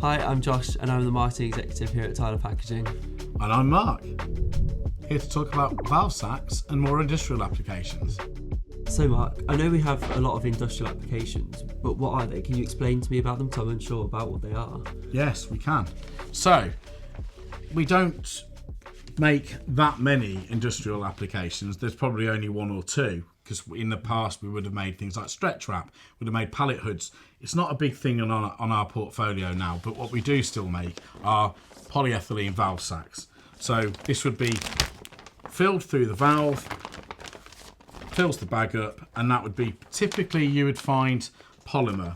Hi, I'm Josh and I'm the marketing executive here at Tyler Packaging. And I'm Mark, here to talk about valve sacks and more industrial applications. So Mark, I know we have a lot of industrial applications, but what are they? Can you explain to me about them? 'Cause I'm unsure about what they are. Yes, we can. So, we don't make that many industrial applications. There's probably only one or two, because in the past we would have made things like stretch wrap, would have made pallet hoods. It's not a big thing on our portfolio now, but what we do still make are polyethylene valve sacks. So this would be filled through the valve, fills the bag up, and that would be typically you would find polymer,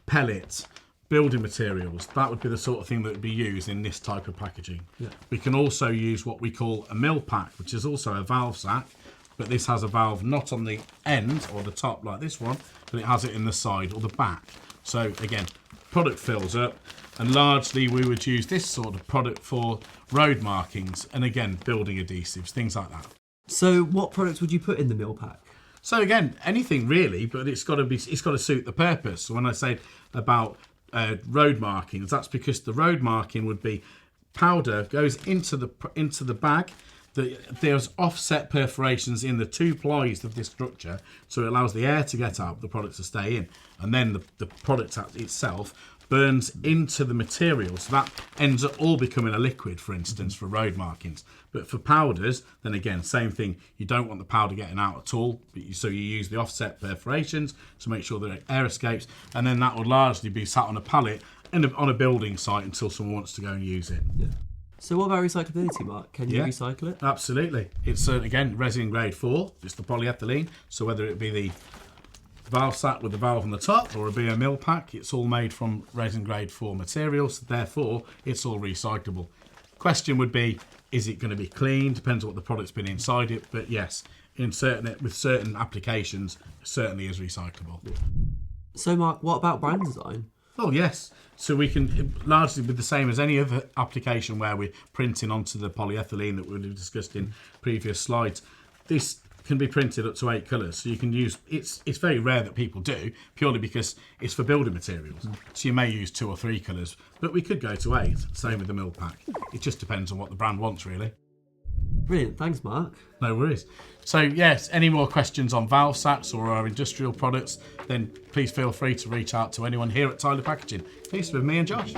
pellets, building materials. That would be the sort of thing that would be used in this type of packaging. Yeah. We can also use what we call a mill pack, which is also a valve sack, but this has a valve not on the end or the top like this one, but it has it in the side or the back. So again, product fills up, and largely we would use this sort of product for road markings and again building adhesives, things like that. So what products would you put in the mill pack? So again, anything really, but it's got to suit the purpose. So when I say about road markings, that's because the road marking would be powder goes into the bag. There's offset perforations in the two plies of this structure, so it allows the air to get out, the product to stay in, and then the product itself burns into the material, so that ends up all becoming a liquid, for instance, for road markings. But for powders, then again, same thing. You don't want the powder getting out at all, so you use the offset perforations to make sure that air escapes, and then that will largely be sat on a pallet on a building site until someone wants to go and use it. Yeah. So what about recyclability, Mark? Can you recycle it? Absolutely. It's again resin grade 4. It's the polyethylene. So whether it be the valve sack with the valve on the top or it be a mill pack, it's all made from resin grade 4 materials. Therefore, it's all recyclable. Question would be, is it going to be clean? Depends on what the product's been inside it. But yes, with certain applications, it certainly is recyclable. So Mark, what about brand design? Oh yes, so we can largely be the same as any other application where we're printing onto the polyethylene that we've discussed in previous slides. This can be printed up to 8 colours, so you can use, it's very rare that people do, purely because it's for building materials. So you may use 2 or 3 colours, but we could go to 8, same with the mill pack. It just depends on what the brand wants really. Brilliant, thanks Mark. No worries. So yes, any more questions on valve sacks or our industrial products, then please feel free to reach out to anyone here at Tyler Packaging. Peace with me and Josh.